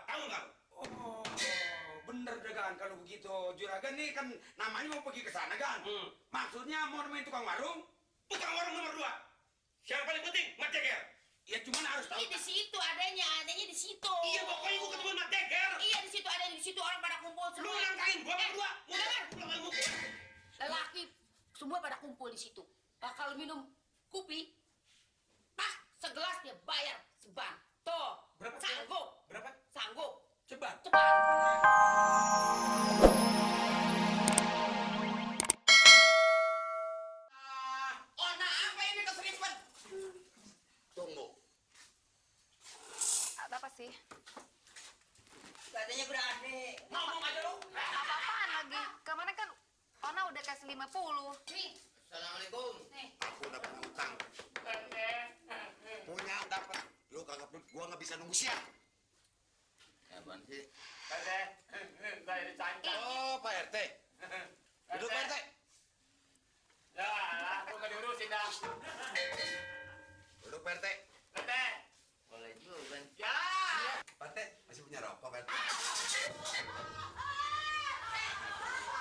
tahu nggak? Oh, bener Juragan kalau begitu. Juragan nih kan namanya mau pergi ke sana kan? Maksudnya mau nemuin tukang warung? Tukang warung nomor 2. Siapa paling penting? Mat Jeger. Ya cuman harus tahu. Di situ adanya di situ. Iya pokoknya gua ketemu Mat Jeger. Iya di situ adanya di situ orang pada kumpul Lu semua. langkain gua berdua. Lelaki semua pada kumpul di situ. Bakal minum kopi. Pas segelas dia bayar seban. Tuh. Berapa? Sanggup. Berapa? Sanggup. Cepat. Cepat. Ona apa ini keseriusan? Tunggu. Ada apa sih? Katanya berani. Ngomong aja lu. Apa-apaan lagi? Kemarin kan Ona udah kasih 50. Nih. Assalamualaikum. Nih. Aku udah punya utang. Punya dapat. Lu kagak gua nggak bisa nunggu siang. Apaan sih? Saya dicancang. Oh, Pak RT. Duduk Pak RT. Ya, aku nggak diurusin dah. Duduk Pak RT. RT. Boleh juga. Ya. Pak RT masih punya rokok Pak RT.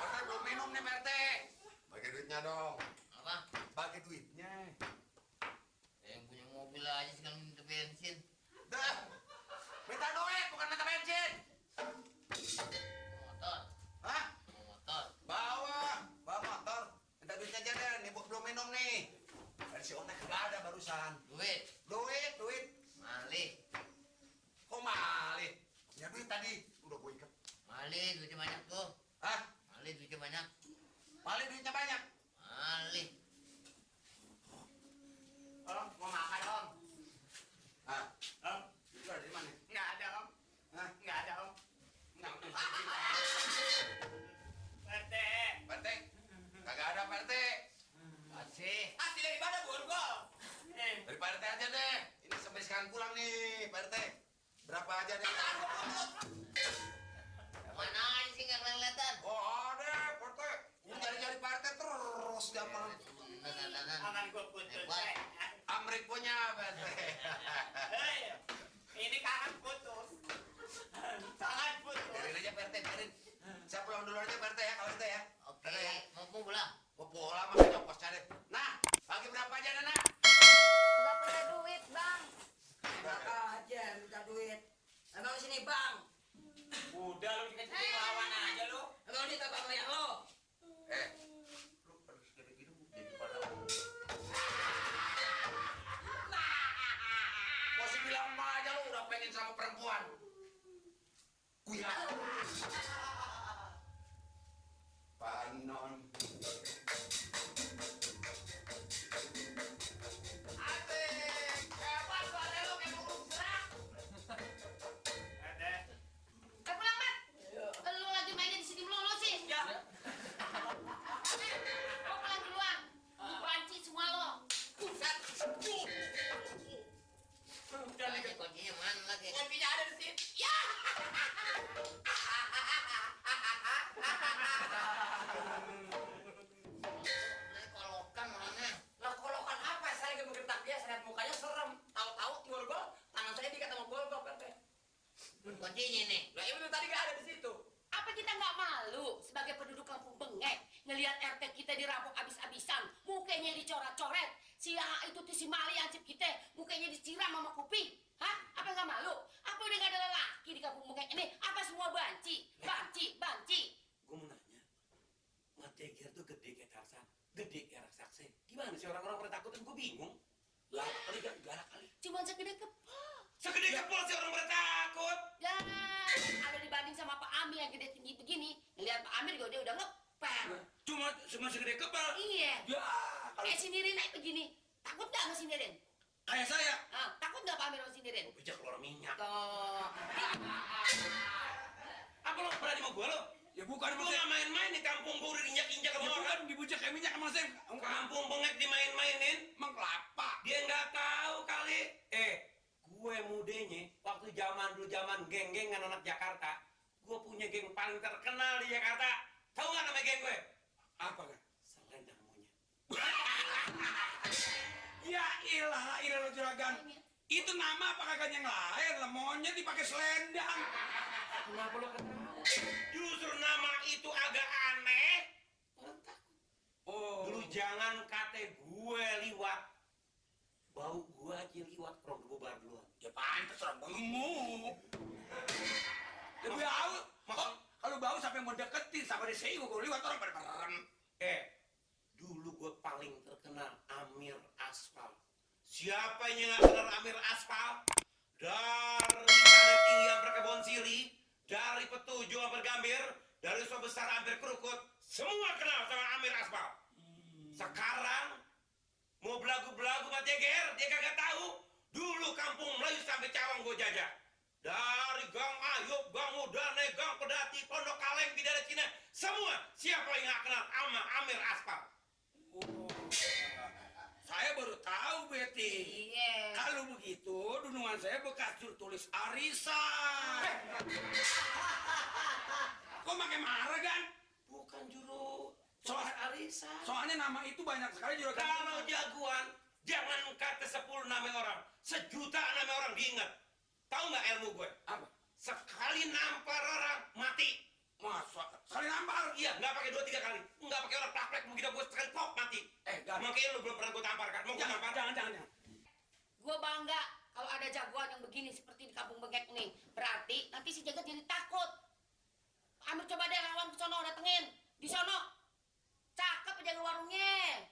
Pak RT belum minum nih Pak RT. Bagi duitnya dong. Apa? Bagi duitnya. Yang punya mobil aja sekarang minta bensin. Dah. Minta duit bukan minta bensin. Motor. Hah? Motor. Bawa motor. Minta duitnya aja deh. Nih belum minum nih. Dari si Onek nggak ada barusan. Duit. Malih. Kok malih? Punya duit tadi. Udah gue ikat. Malih duitnya banyak tuh. Hah? Malih duitnya banyak. Malih duitnya banyak. Malih. Om, mau makan Om? Hah? Om? Itu ada di mana? Nggak ada Om. Hah? Nggak ada Om. Nggak ada. RT. Pak RT? Kagak ada Pak RT. Kasih. Asli dari mana Borgol? Dari Pak RT aja deh. Ini sampai sekarang pulang nih Pak RT. Berapa aja deh? Mana aja sih nggak kelihatan? Oh ada Pak RT. Ini cari-cari Pak RT terus gampang. Tangan gue putus. Hebat. Amrik punya Pak RT. Hei, ini tangan putus. Tangan putus. Biarin aja Pak RT, biarin. Saya pulang dulu aja Pak RT ya kalau gitu ya. Oke. Mau pulang? Mau pulang makanya ongkos cari. Nah, bagi berapa aja Nana? Gak punya duit, Bang. Enak aja minta duit. Emang di sini bang. Udah lu dikasih lawan aja lu. Emang ini tak banyak lo. Lu harus gede gitu di depan aku. Masih bilang emak aja lu udah pengen sama perempuan. Kuya. Panon. Asik. Hebat suara lu kayak burung serak. Ada. Pulang Mat. Lu lagi mainnya di sini melulu sih. Ya. Kau pulang duluan. Lu banci semua lo. Buset. Udah nih. Kuncinya mana lagi? Kopinya ada di sini. Ya. Kolokan mana? Lah kolokan apa? Saya lagi menggertak dia, saya lihat mukanya serem. Tahu-tahu borgol, tangan saya diikat sama borgol kan teh. Kuncinya nih. Lah itu tadi nggak ada di situ. Apa kita nggak malu sebagai penduduk kampung Bengek ngelihat RT kita dirampok abis-abisan, mukanya dicoret-coret, si Mali ansip kita, mukanya disiram sama kopi. Hah? Apa nggak malu? Apa udah nggak ada lelaki di kampung Bengek ini? Apa semua banci? Gue mau nanya, Mat Jeger tuh gede kayak Tarzan, gede kayak raksasa. Gimana sih orang-orang pada takutin? Gue bingung. Galak kali, galak kali. Cuman segede kepala. Segede kepala sih orang pada takut. Ya, ada dibanding sama Pak Amir yang gede tinggi begini. Ngelihat Pak Amir juga dia udah ngepel. Cuma segede kepala. Iya. Ya, kalau Kayak sindirin aja begini. Takut nggak sama sindirin? kayak saya. Ah, takut nggak Pak Amir sama sindirin? Bijak keluar minyak. Tuh. Apa lo berani sama gue lo? Ya bukan. Gue nggak main-main di kampung gue udah injak-injak sama orang. Dibujak kayak minyak sama saya. Kampung Bengek dimain-mainin. Emang kelapa. Dia nggak tahu kali. Gue mudanya waktu zaman geng-gengan anak Jakarta. Gue punya geng paling terkenal di Jakarta. Tahu nggak nama geng gue? Apa kan? Selendang monyet. Ya ilah lo juragan. Itu nama apa kagak yang lain lah, monyet dipakai selendang. Kenapa lo ketawa? Justru nama itu agak aneh. Orang takut. Oh. Lu jangan kata gue liwat. Bau gue aja liwat kalau gue bar duluan. Ya pantes orang gemuk. Lebih bau. Kalau bau sampai mau deketin sampai disini gue liwat orang pada merem. Dulu gue paling terkenal Amir Aspal. Siapa yang nggak kenal Amir Aspal? Dari Tanah Tinggi sampai Kebon Siri, dari Petujuh sampai Gambir, dari Sumber Besar sampai Krukut, semua kenal sama Amir Aspal. Sekarang mau belagu-belagu sama Jeger, dia kagak tahu. Dulu kampung Melayu sampai Cawang gue jajah. Dari Gang Ayub, Gang Udane, Gang Pedati, Pondok Kaleng, Bidara Cina, semua siapa yang nggak kenal sama Amir Aspal? Saya baru tahu, Betty. Iya. Kalau begitu, dunungan saya bekas tulis arisan. Kok makin marah, kan? Bukan juru Soal arisan. Soalnya nama itu banyak sekali juragan. Kalau jagoan, jangan kata 10 nama orang, 1.000.000 nama orang diingat. Tahu nggak ilmu gue? Apa? Sekali nampar orang, mati. Masa? Sekali nampar? Iya, nggak pakai 2-3 kali. Nggak pakai orang praktek, begitu gue sekali pok, mati. Gan. Makanya lu belum pernah gue tampar, kan? Mau gue tampar? Jangan. Gue bangga kalau ada jagoan yang begini seperti di kampung Bengkek nih. Berarti nanti si Jagat jadi takut. Ambil coba deh lawan ke sono, datengin. Di sono. Cakep jaga warungnya.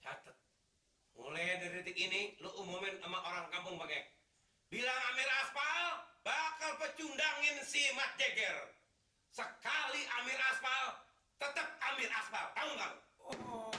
Catet. Mulai dari detik ini, lu umumin sama orang kampung Bengkek. Bilang Amir Aspal bakal pecundangin si Mat Jeger. Sekali Amir Aspal, tetap Amir Aspal. Tahu nggak? Oh,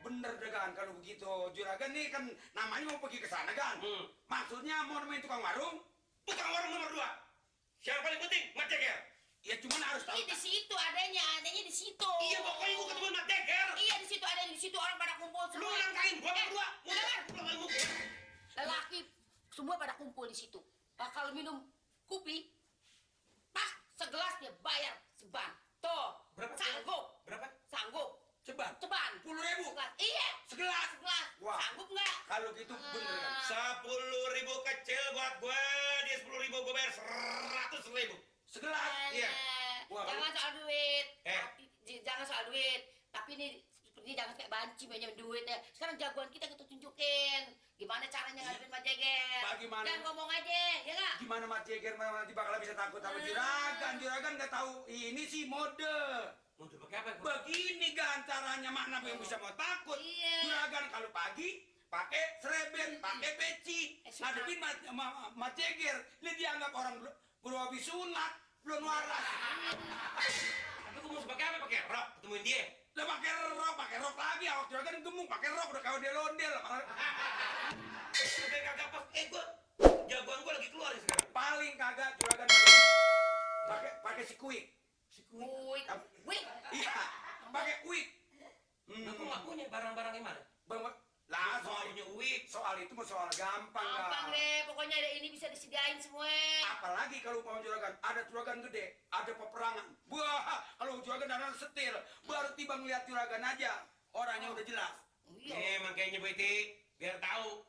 bener deh, kan, kalau begitu. Juragan nih kan namanya mau pergi ke sana, kan? Maksudnya mau nemuin tukang warung? Tukang warung nomor 2. Siapa paling penting? Mat Jeger. Ya cuman harus tahu. Di situ adanya di situ. Iya, pokoknya gua ketemu Mat Jeger. Iya di situ ada di situ orang pada kumpul Lu semua. langkain, gua berdua. Dengar. Lelaki semua pada kumpul di situ. Bakal minum kopi. Pas segelas dia bayar seban. Tuh. Berapa? Sanggup. Berapa? Sanggup. Ceban. 10.000. Iya. Segelas. Wah. Sanggup nggak? Kalau gitu bener, kan? 10.000 kecil buat gua, dia 10.000 gua bayar 100.000. Segelas. Iya. Wah, Jangan soal duit. Eh. Jangan soal duit. Tapi ini seperti jangan kayak banci banyak duitnya. Sekarang jagoan kita tunjukin. Gimana caranya ngadepin Pak Jeger. Bagaimana? Dan ngomong aja, ya nggak? Gimana Mat Jeger nanti bakal bisa takut sama juragan? Juragan nggak tahu ini sih mode. Mau pakai apa? Gua? Begini kan caranya, mana yang bisa mau takut? Iya. Juragan kalau pagi pakai serebet, pakai peci, ngadepin Mat Jeger, dia dianggap orang belum habis sunat, belum waras. Tapi gua mau pakai apa? Pakai rok, ketemuin dia. Lah pakai rok lagi, awak juragan gemuk, pakai rok udah kayak ondel-ondel. Udah kagak pas. Gua jagoan gua lagi keluar nih sekarang. Paling kagak juragan pakai si kuik. Wih. Iya, pakai kuik. Aku nggak punya barang-barang yang mana? Lah, Soalnya uik. soal itu mah soal gampang, Gampang lah. deh, pokoknya ada ini bisa disediain semua. Apalagi kalau mau juragan, ada juragan gede, ada peperangan. Wah, kalau juragan ada setir, baru tiba ngeliat juragan aja, orangnya udah jelas. Iya. Makanya Beti, biar tahu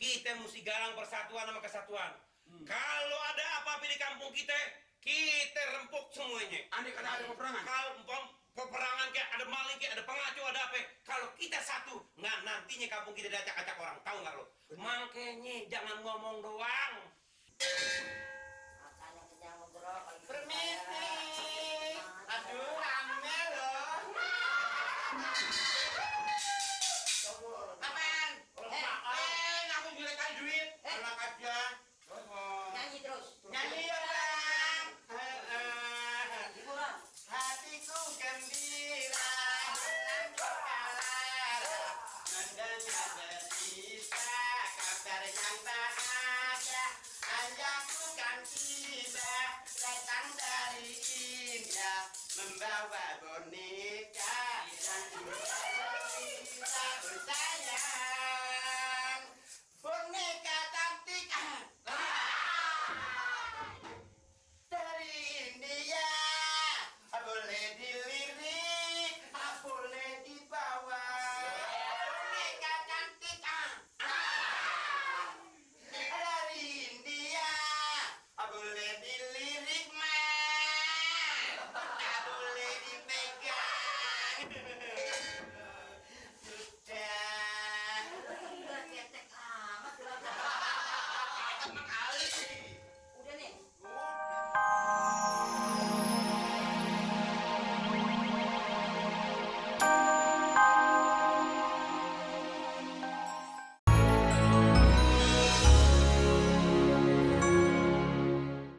kita mesti galang persatuan sama kesatuan. Kalau ada apa-apa di kampung kita rempuk semuanya. Andai kata ada peperangan. Kalau peperangan kayak ada maling kayak ada pengacau ada apa, kalau kita satu, nggak nantinya kampung kita diacak-acak orang, tahu nggak lo? Makanya jangan ngomong doang. Permisi. Aduh, rame loh. Apaan? Aku julekan duit. Enak aja. Nyanyi terus. Nyanyi ya, Bang. Hatiku gembira. Nandanya bersisa. Kabar yang tak ada. Ayahku kan tiba. Datang dari India. Membawa boneka. Dan